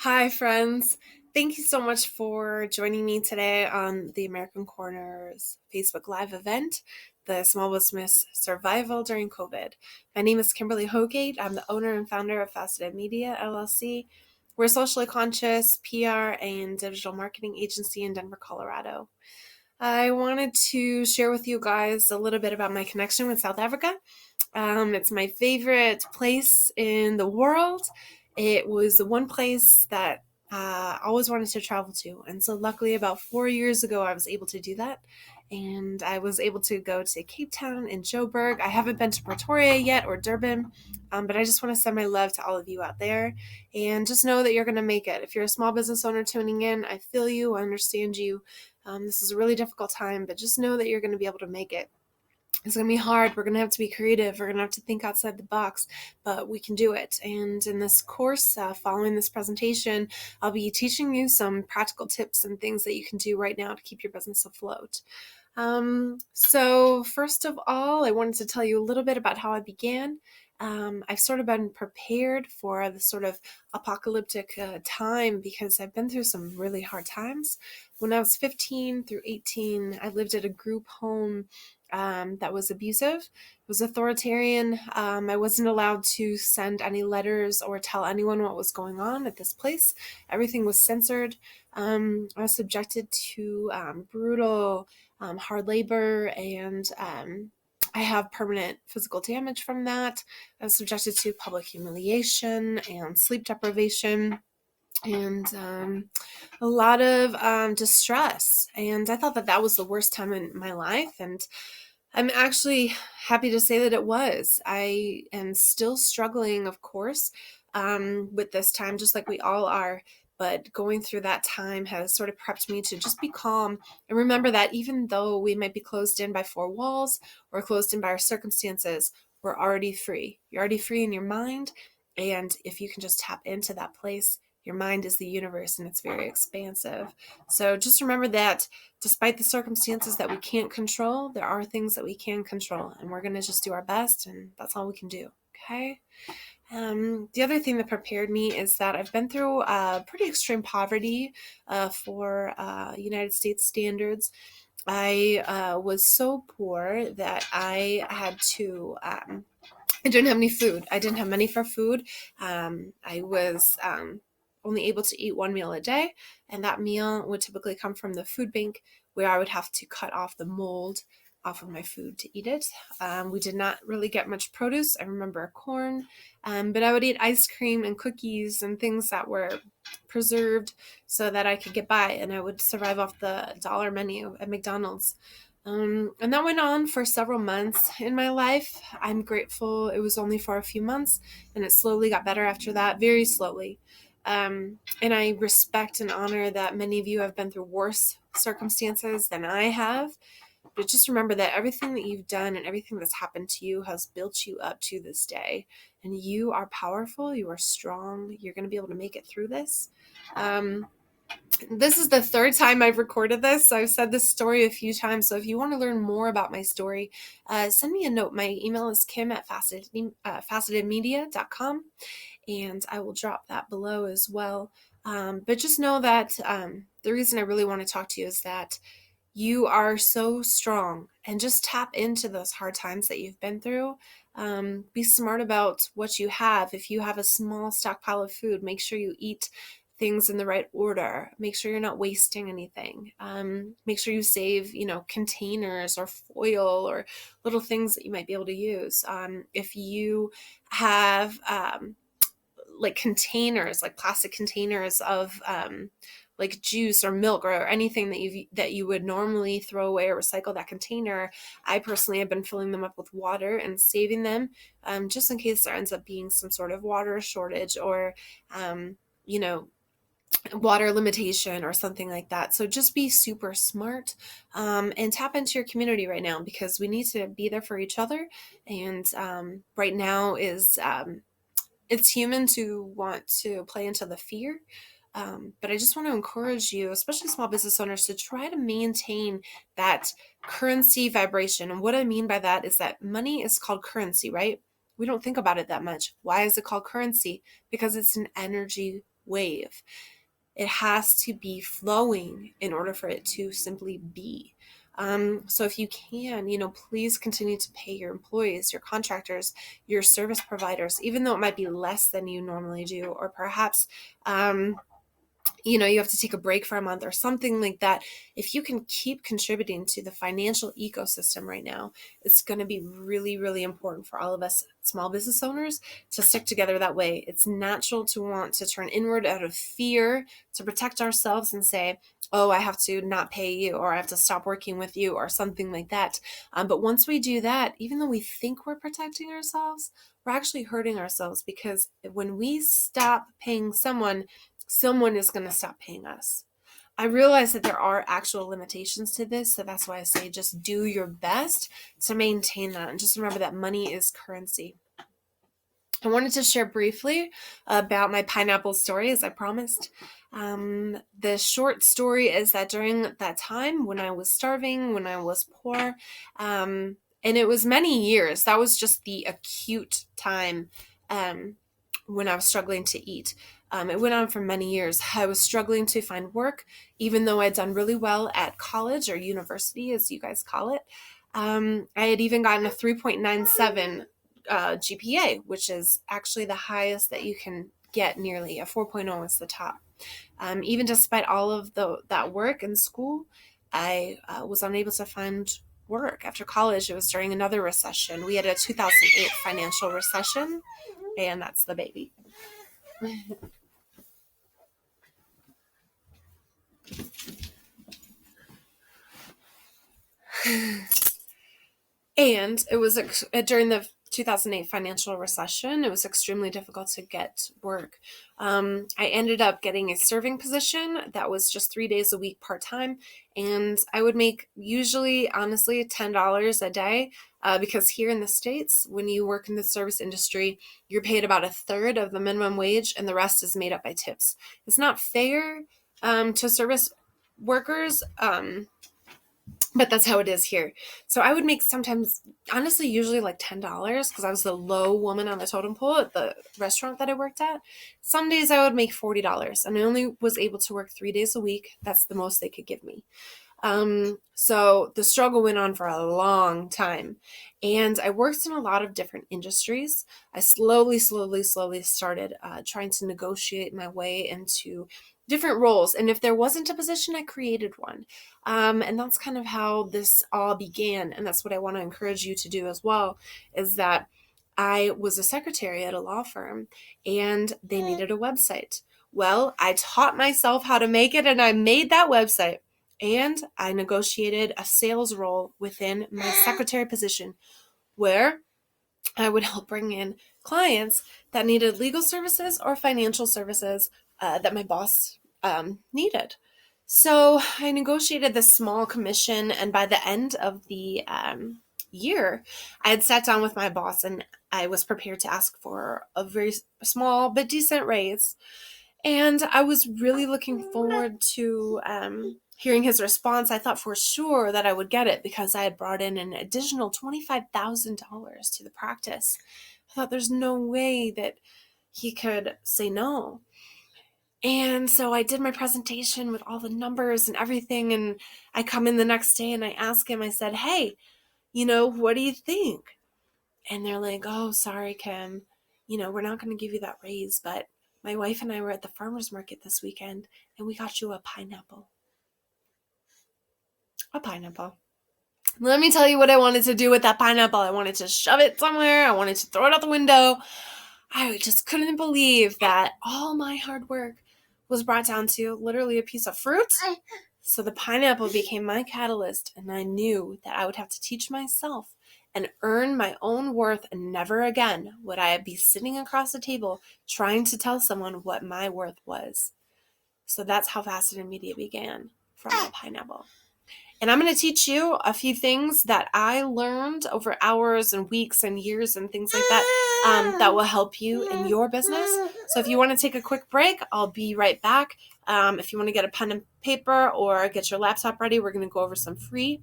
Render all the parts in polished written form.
Hi, friends. Thank you so much for joining me today on the American Corner's Facebook Live event, the Small Business Survival During COVID. My name is Kimberly Hogate. I'm the owner and founder of Faceted Media, LLC. We're a socially conscious PR and digital marketing agency in Denver, Colorado. I wanted to share with you guys a little bit about my connection with South Africa. It's my favorite place in the world. It was the one place that I always wanted to travel to. And so luckily about 4 years ago, I was able to do that. And I was able to go to Cape Town and Joburg. I haven't been to Pretoria yet or Durban, but I just want to send my love to all of you out there. And just know that you're going to make it. If you're a small business owner tuning in, I feel you, I understand you. This is a really difficult time, but just know that you're going to be able to make it. It's going to be hard. We're going to have to be creative. We're going to have to think outside the box, but we can do it. And in this course, following this presentation, I'll be teaching you some practical tips and things that you can do right now to keep your business afloat. So first of all, I wanted to tell you a little bit about how I began. I've sort of been prepared for the sort of apocalyptic time because I've been through some really hard times. When I was 15 through 18, I lived at a group home that was abusive. It was authoritarian. I wasn't allowed to send any letters or tell anyone what was going on at this place. Everything was censored. I was subjected to brutal hard labor, and I have permanent physical damage from that. I was subjected to public humiliation and sleep deprivation and a lot of distress. And I thought that that was the worst time in my life. And I'm actually happy to say that it was. I am still struggling, of course, with this time, just like we all are. But going through that time has sort of prepped me to just be calm and remember that even though we might be closed in by four walls or closed in by our circumstances, we're already free. You're already free in your mind. And if you can just tap into that place, your mind is the universe and it's very expansive. So just remember that despite the circumstances that we can't control, there are things that we can control, and we're going to just do our best, and that's all we can do. Okay. The other thing that prepared me is that I've been through pretty extreme poverty for United States standards. I was so poor that I had to, I didn't have any food. I didn't have money for food. I was only able to eat one meal a day, and that meal would typically come from the food bank, where I would have to cut off the mold off of my food to eat it. We did not really get much produce. I remember corn, but I would eat ice cream and cookies and things that were preserved so that I could get by, and I would survive off the dollar menu at McDonald's. And that went on for several months in my life. I'm grateful it was only for a few months, and it slowly got better after that, very slowly. And I respect and honor that many of you have been through worse circumstances than I have. But just remember that everything that you've done and everything that's happened to you has built you up to this day. And you are powerful. You are strong. You're going to be able to make it through this. This is the third time I've recorded this, so I've said this story a few times. So if you want to learn more about my story, send me a note. My email is kim@facetedmedia.com, and I will drop that below as well. But just know that the reason I really want to talk to you is that you are so strong, and just tap into those hard times that you've been through. Be smart about what you have. If you have a small stockpile of food, make sure you eat things in the right order. Make sure you're not wasting anything. Make sure you save, containers or foil or little things that you might be able to use. If you have like containers, like plastic containers of like juice or milk or anything that you would normally throw away or recycle that container, I personally have been filling them up with water and saving them just in case there ends up being some sort of water shortage or water limitation or something like that. So just be super smart and tap into your community right now, because we need to be there for each other. And right now is it's human to want to play into the fear. But I just want to encourage you, especially small business owners, to try to maintain that currency vibration. And what I mean by that is that money is called currency, right? We don't think about it that much. Why is it called currency? Because it's an energy wave. It has to be flowing in order for it to simply be. So if you can, please continue to pay your employees, your contractors, your service providers, even though it might be less than you normally do, or perhaps, you have to take a break for a month or something like that. If you can keep contributing to the financial ecosystem right now, it's going to be really, really important for all of us small business owners to stick together that way. It's natural to want to turn inward out of fear to protect ourselves and say, oh, I have to not pay you, or I have to stop working with you, or something like that. But once we do that, even though we think we're protecting ourselves, we're actually hurting ourselves, because when we stop paying someone is going to stop paying us. I realize that there are actual limitations to this, so that's why I say just do your best to maintain that. And just remember that money is currency. I wanted to share briefly about my pineapple story, as I promised. The short story is that during that time when I was starving, when I was poor, and it was many years, that was just the acute time when I was struggling to eat. It went on for many years. I was struggling to find work, even though I'd done really well at college, or university, as you guys call it. I had even gotten a 3.97 GPA, which is actually the highest that you can get nearly. A 4.0 is the top. Even despite all of that work in school, I was unable to find work. After college, it was during another recession. We had a 2008 financial recession, and that's the baby. And it was during the 2008 financial recession, it was extremely difficult to get work. I ended up getting a serving position that was just 3 days a week part-time, and I would make usually, honestly, $10 a day, because here in the States, when you work in the service industry, you're paid about a third of the minimum wage, and the rest is made up by tips. It's not fair to service workers, but that's how it is here. So I would make sometimes, honestly, usually like $10, because I was the low woman on the totem pole at the restaurant that I worked at. Some days I would make $40, and I only was able to work 3 days a week. That's the most they could give me. So the struggle went on for a long time, and I worked in a lot of different industries. I slowly started trying to negotiate my way into different roles. And if there wasn't a position, I created one. And that's kind of how this all began. And that's what I want to encourage you to do as well, is that I was a secretary at a law firm, and they needed a website. Well, I taught myself how to make it, and I made that website. And I negotiated a sales role within my secretary position, where I would help bring in clients that needed legal services or financial services that my boss needed. So I negotiated this small commission, and by the end of the year, I had sat down with my boss, and I was prepared to ask for a very small but decent raise. And I was really looking forward to hearing his response. I thought for sure that I would get it, because I had brought in an additional $25,000 to the practice. I thought there's no way that he could say no. And so I did my presentation with all the numbers and everything, and I come in the next day and I ask him, I said, hey, what do you think? And they're like, oh, sorry, Kim, we're not going to give you that raise, but my wife and I were at the farmer's market this weekend, and we got you a pineapple. A pineapple. Let me tell you what I wanted to do with that pineapple. I wanted to shove it somewhere. I wanted to throw it out the window. I just couldn't believe that all my hard work was brought down to literally a piece of fruit. So the pineapple became my catalyst, and I knew that I would have to teach myself and earn my own worth, and never again would I be sitting across the table trying to tell someone what my worth was. So that's how Faceted Media began, from a pineapple. And I'm going to teach you a few things that I learned over hours and weeks and years and things like that, that will help you in your business. So if you want to take a quick break, I'll be right back. If you want to get a pen and paper or get your laptop ready, we're going to go over some free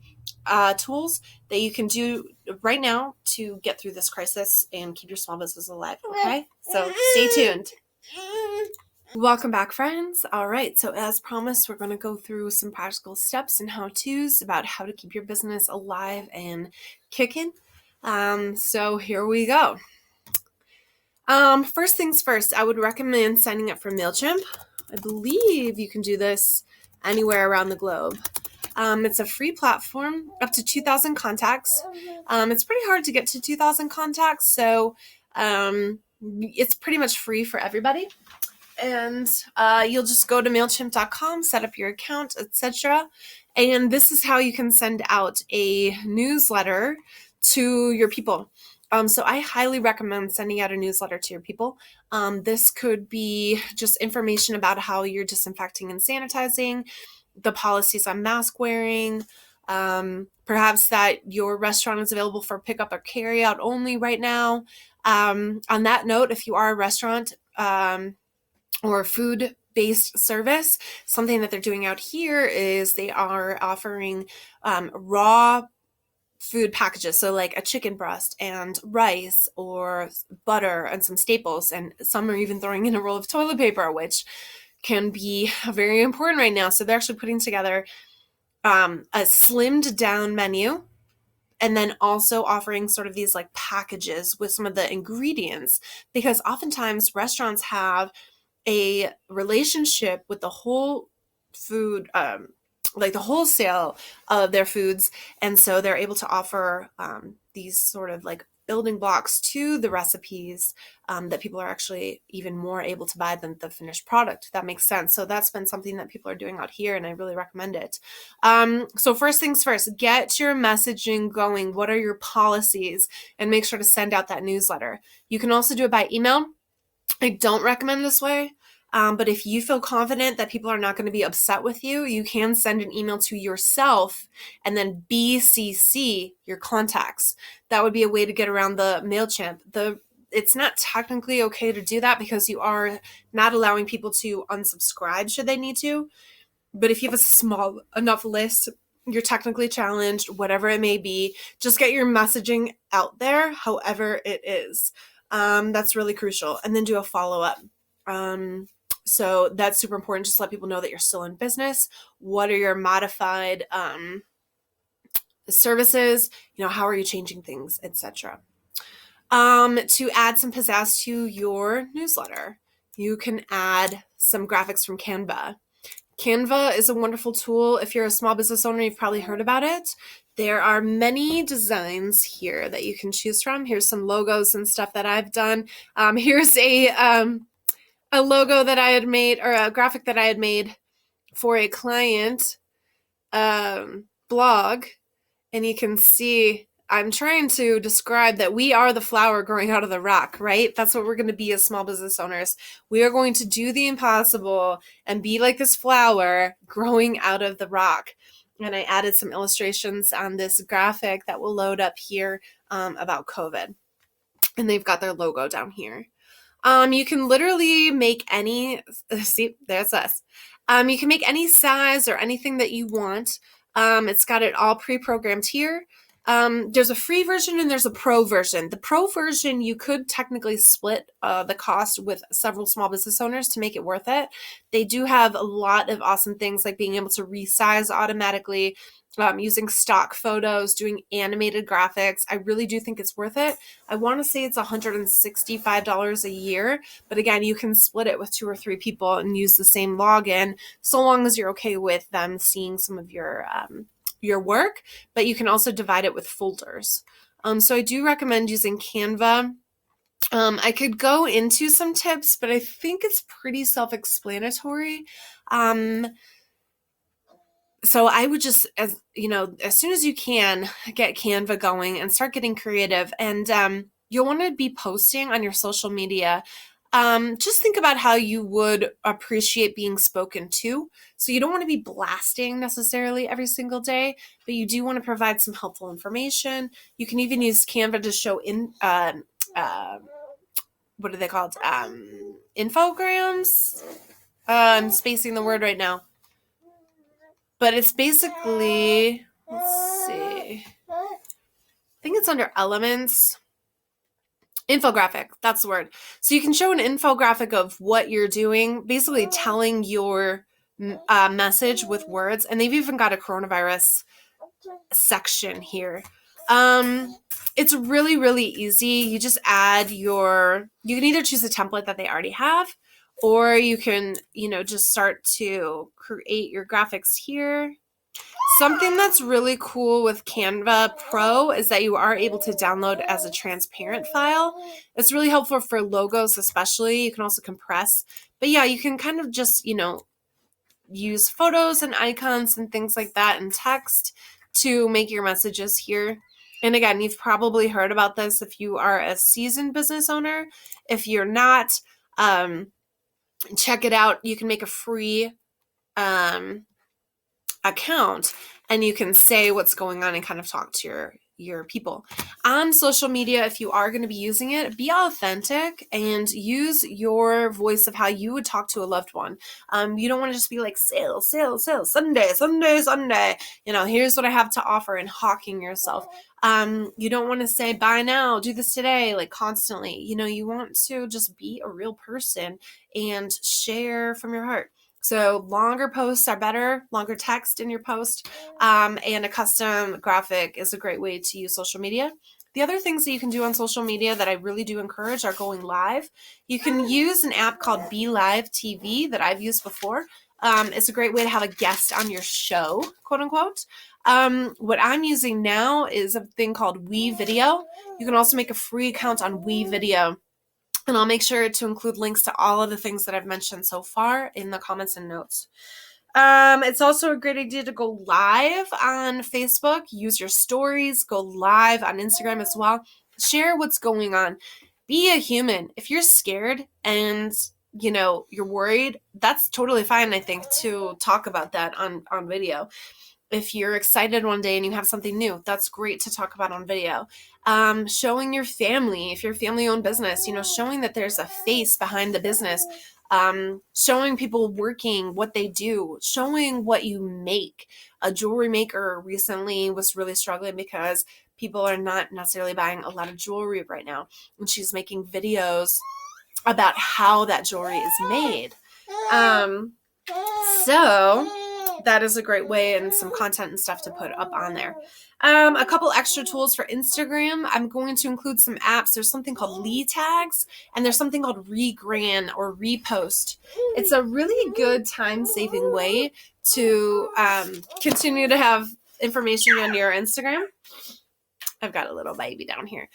tools that you can do right now to get through this crisis and keep your small business alive. Okay? So stay tuned. Welcome back, friends. All right, so as promised, we're going to go through some practical steps and how-tos about how to keep your business alive and kicking. So here we go. First things first, I would recommend signing up for MailChimp. I believe you can do this anywhere around the globe. It's a free platform, up to 2,000 contacts. It's pretty hard to get to 2,000 contacts, so it's pretty much free for everybody. And you'll just go to MailChimp.com, set up your account, etc. And this is how you can send out a newsletter to your people. So I highly recommend sending out a newsletter to your people. This could be just information about how you're disinfecting and sanitizing, the policies on mask wearing, perhaps that your restaurant is available for pickup or carry out only right now. On that note, if you are a restaurant, or food-based service, something that they're doing out here is they are offering raw food packages. So like a chicken breast and rice or butter and some staples. And some are even throwing in a roll of toilet paper, which can be very important right now. So they're actually putting together a slimmed down menu, and then also offering sort of these like packages with some of the ingredients, because oftentimes restaurants have a relationship with the whole food, like the wholesale of their foods. And so they're able to offer these sort of like building blocks to the recipes that people are actually even more able to buy than the finished product. That makes sense. So that's been something that people are doing out here, and I really recommend it. So first things first, get your messaging going. What are your policies? And make sure to send out that newsletter. You can also do it by email. I don't recommend this way, but if you feel confident that people are not going to be upset with you, you can send an email to yourself and then BCC your contacts. That would be a way to get around the MailChimp. It's not technically okay to do that because you are not allowing people to unsubscribe should they need to. But if you have a small enough list, you're technically challenged, whatever it may be. Just get your messaging out there, however it is. That's really crucial. And then do a follow-up. So that's super important. Just let people know that you're still in business. What are your modified services? How are you changing things, etc. To add some pizzazz to your newsletter, you can add some graphics from Canva. Canva is a wonderful tool. If you're a small business owner, you've probably heard about it. There are many designs here that you can choose from. Here's some logos and stuff that I've done. Here's a logo that I had made, or a graphic that I had made for a client blog. And you can see I'm trying to describe that we are the flower growing out of the rock, right? That's what we're going to be as small business owners. We are going to do the impossible and be like this flower growing out of the rock. And I added some illustrations on this graphic that will load up here about COVID. And they've got their logo down here. You can literally make any, see, there's us. You can make any size or anything that you want. It's got it all pre-programmed here. There's a free version and there's a pro version. The pro version, you could technically split the cost with several small business owners to make it worth it. They do have a lot of awesome things like being able to resize automatically, using stock photos, doing animated graphics. I really do think it's worth it. I want to say it's $165 a year, but again, you can split it with 2 or 3 people and use the same login, so long as you're okay with them seeing some of your work, but you can also divide it with folders. So I do recommend using Canva. I could go into some tips, but I think it's pretty self-explanatory. So I would just, as soon as you can, get Canva going and start getting creative. And you'll want to be posting on your social media. Just think about how you would appreciate being spoken to. So you don't want to be blasting necessarily every single day, but you do want to provide some helpful information. You can even use Canva to show what are they called? Infograms? I'm spacing the word right now. But it's basically, let's see, I think it's under elements. Infographic, that's the word. So you can show an infographic of what you're doing, basically telling your message with words. And they've even got a coronavirus section here. It's really, really easy. You just add you can either choose a template that they already have, or you can, just start to create your graphics here. Something that's really cool with Canva Pro is that you are able to download as a transparent file. It's really helpful for logos especially. You can also compress. But yeah, you can kind of just, use photos and icons and things like that and text to make your messages here. And again, you've probably heard about this if you are a seasoned business owner. If you're not, check it out. You can make a free account and you can say what's going on and kind of talk to your people. On social media, if you are going to be using it, be authentic and use your voice of how you would talk to a loved one. You don't want to just be like, sales, sales, sales, Sunday, Sunday, Sunday. Here's what I have to offer, and hawking yourself. You don't want to say, buy now, do this today, like constantly. You want to just be a real person and share from your heart. So longer posts are better, longer text in your post, and a custom graphic is a great way to use social media. The other things that you can do on social media that I really do encourage are going live. You can use an app called Be Live TV that I've used before. It's a great way to have a guest on your show, quote unquote. What I'm using now is a thing called WeVideo. You can also make a free account on WeVideo. And I'll make sure to include links to all of the things that I've mentioned so far in the comments and notes. It's also a great idea to go live on Facebook, use your stories, go live on Instagram as well. Share what's going on. Be a human. If you're scared and you're worried, that's totally fine, I think, to talk about that on video. If you're excited one day and you have something new, that's great to talk about on video. Showing your family, if you're a family-owned business, showing that there's a face behind the business, showing people working, what they do, showing what you make. A jewelry maker recently was really struggling because people are not necessarily buying a lot of jewelry right now. And she's making videos about how that jewelry is made. So that is a great way and some content and stuff to put up on there. A couple extra tools for Instagram. I'm going to include some apps. There's something called LeeTags and there's something called Regrann or Repost. It's a really good time-saving way to continue to have information on your Instagram. I've got a little baby down here.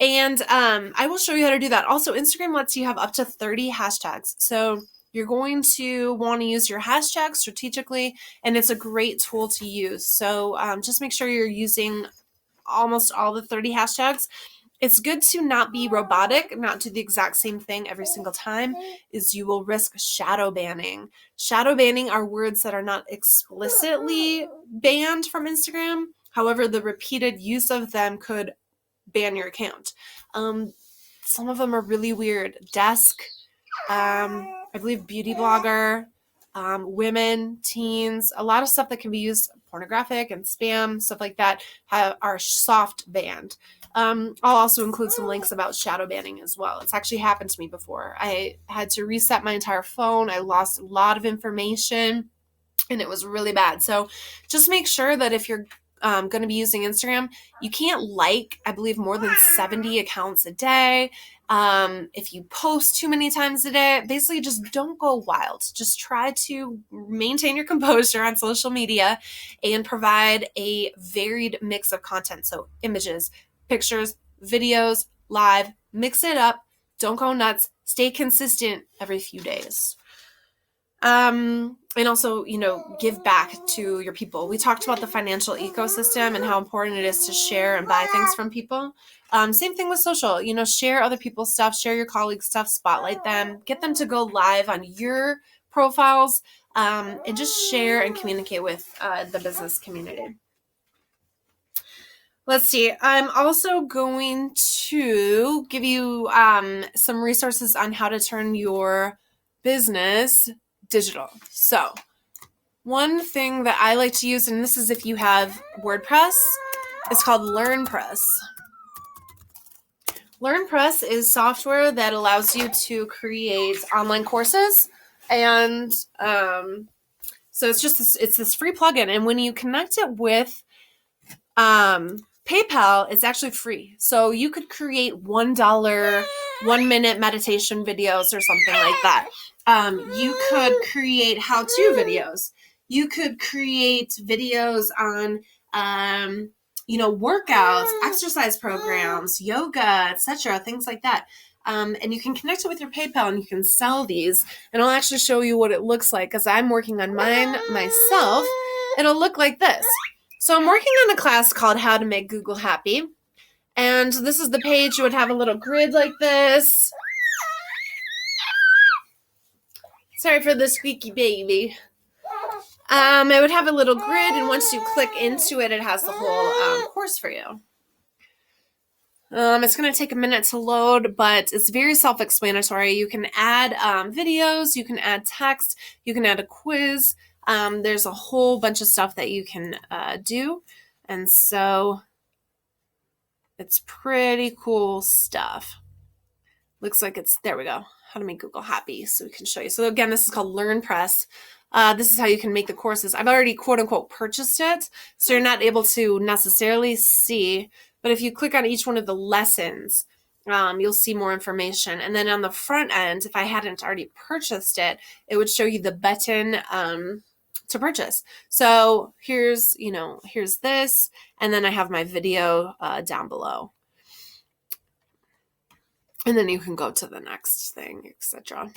And I will show you how to do that. Also, Instagram lets you have up to 30 hashtags. So you're going to want to use your hashtags strategically, and it's a great tool to use. So just make sure you're using almost all the 30 hashtags. It's good to not be robotic, not do the exact same thing every single time, is you will risk shadow banning. Shadow banning are words that are not explicitly banned from Instagram. However, the repeated use of them could ban your account. Some of them are really weird. Desk, I believe beauty blogger, women, teens, a lot of stuff that can be used, pornographic and spam, stuff like that, are soft banned. I'll also include some links about shadow banning as well. It's actually happened to me before. I had to reset my entire phone. I lost a lot of information and it was really bad. So just make sure that if you're going to be using Instagram, you can't I believe, more than 70 accounts a day. If you post too many times a day, basically just don't go wild. Just try to maintain your composure on social media and provide a varied mix of content. So images, pictures, videos, live, mix it up. Don't go nuts. Stay consistent every few days. And also, give back to your people. We talked about the financial ecosystem and how important it is to share and buy things from people. Same thing with social, share other people's stuff, share your colleagues' stuff, spotlight them, get them to go live on your profiles, and just share and communicate with the business community. Let's see. I'm also going to give you some resources on how to turn your business digital. So one thing that I like to use, and this is if you have WordPress, it's called LearnPress. LearnPress is software that allows you to create online courses, and so it's this free plugin, and when you connect it with PayPal, it's actually free. So you could create $1 1-minute meditation videos or something like that. You could create how-to videos. You could create videos on workouts, exercise programs, yoga, etc., things like that. And you can connect it with your PayPal, and you can sell these. And I'll actually show you what it looks like, because I'm working on mine myself. It'll look like this. So I'm working on a class called How to Make Google Happy. And this is the page. You would have a little grid like this. Sorry for the squeaky baby. It would have a little grid, and once you click into it, it has the whole course for you. It's going to take a minute to load, but it's very self-explanatory. You can add videos, you can add text, you can add a quiz. There's a whole bunch of stuff that you can do, and so it's pretty cool stuff. Looks like there we go. How to make Google happy, so we can show you. So again, this is called LearnPress. This is how you can make the courses. I've already quote unquote purchased it, so you're not able to necessarily see, but if you click on each one of the lessons, you'll see more information. And then on the front end, if I hadn't already purchased it, it would show you the button to purchase. So here's this, and then I have my video down below. And then you can go to the next thing, etc.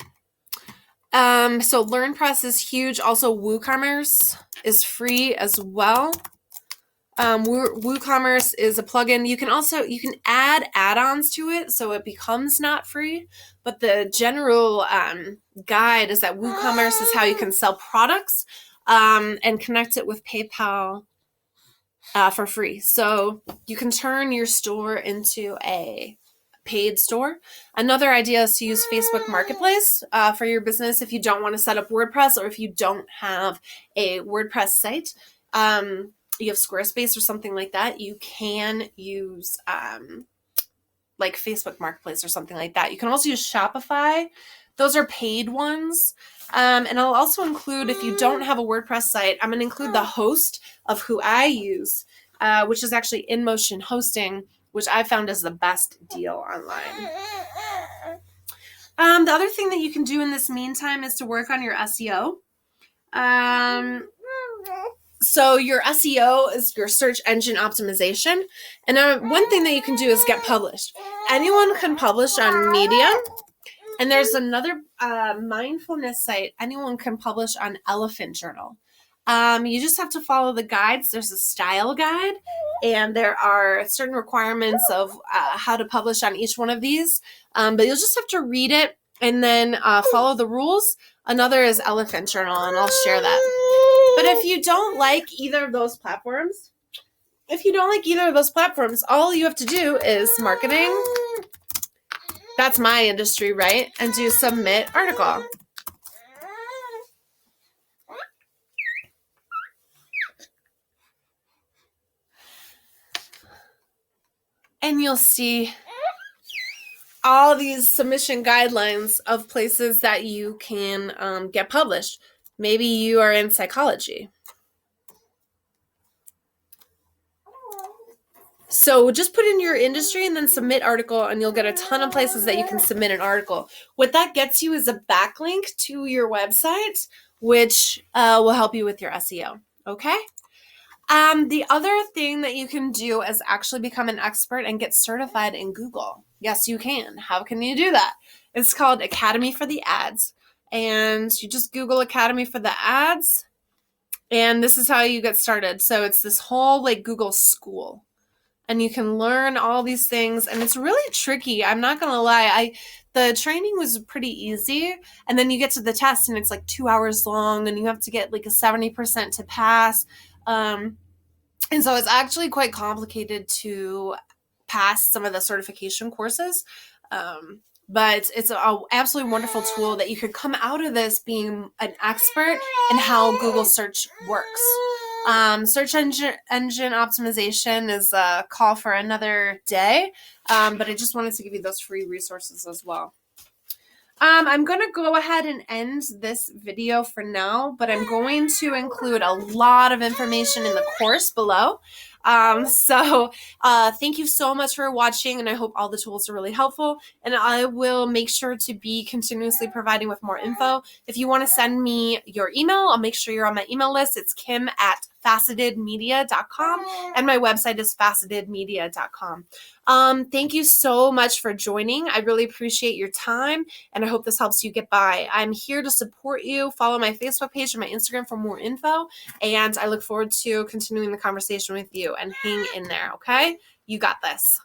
So LearnPress is huge. Also, WooCommerce is free as well. WooCommerce is a plugin. You can add add-ons to it, so it becomes not free. But the general guide is that WooCommerce is how you can sell products and connect it with PayPal for free. So you can turn your store into a paid store. Another idea is to use Facebook Marketplace for your business if you don't want to set up WordPress, or if you don't have a WordPress site. You have Squarespace or something like that, you can use like Facebook Marketplace or something like that. You can also use Shopify. Those are paid ones. And I'll also include, if you don't have a WordPress site, I'm going to include the host of who I use, which is actually InMotion Hosting, which I found is the best deal online. The other thing that you can do in this meantime is to work on your SEO. So your SEO is your search engine optimization. And one thing that you can do is get published. Anyone can publish on Medium. And there's another mindfulness site. Anyone can publish on Elephant Journal. You just have to follow the guides. There's a style guide, and there are certain requirements of how to publish on each one of these. But you'll just have to read it and then follow the rules. Another is Elephant Journal, and I'll share that. But if you don't like either of those platforms, all you have to do is marketing. That's my industry, right? And do submit article. And you'll see all these submission guidelines of places that you can get published. Maybe you are in psychology. So just put in your industry and then submit article, and you'll get a ton of places that you can submit an article. What that gets you is a backlink to your website, which will help you with your SEO. Okay? The other thing that you can do is actually become an expert and get certified in Google. Yes, you can. How can you do that? It's called Academy for the Ads. And you just Google Academy for the Ads, and this is how you get started. So it's this whole like Google school, and you can learn all these things, and it's really tricky. I'm not going to lie. The training was pretty easy, and then you get to the test, and it's like 2 hours long, and you have to get like a 70% to pass. And so it's actually quite complicated to pass some of the certification courses. But it's an absolutely wonderful tool that you could come out of this being an expert in how Google search works. Search engine optimization is a call for another day, but I just wanted to give you those free resources as well. I'm going to go ahead and end this video for now, but I'm going to include a lot of information in the course below. Thank you so much for watching, and I hope all the tools are really helpful, and I will make sure to be continuously providing with more info. If you want to send me your email, I'll make sure you're on my email list. It's kim@facetedmedia.com, and my website is facetedmedia.com. Thank you so much for joining. I really appreciate your time, and I hope this helps you get by. I'm here to support you. Follow my Facebook page and my Instagram for more info, and I look forward to continuing the conversation with you, and hang in there, okay? You got this.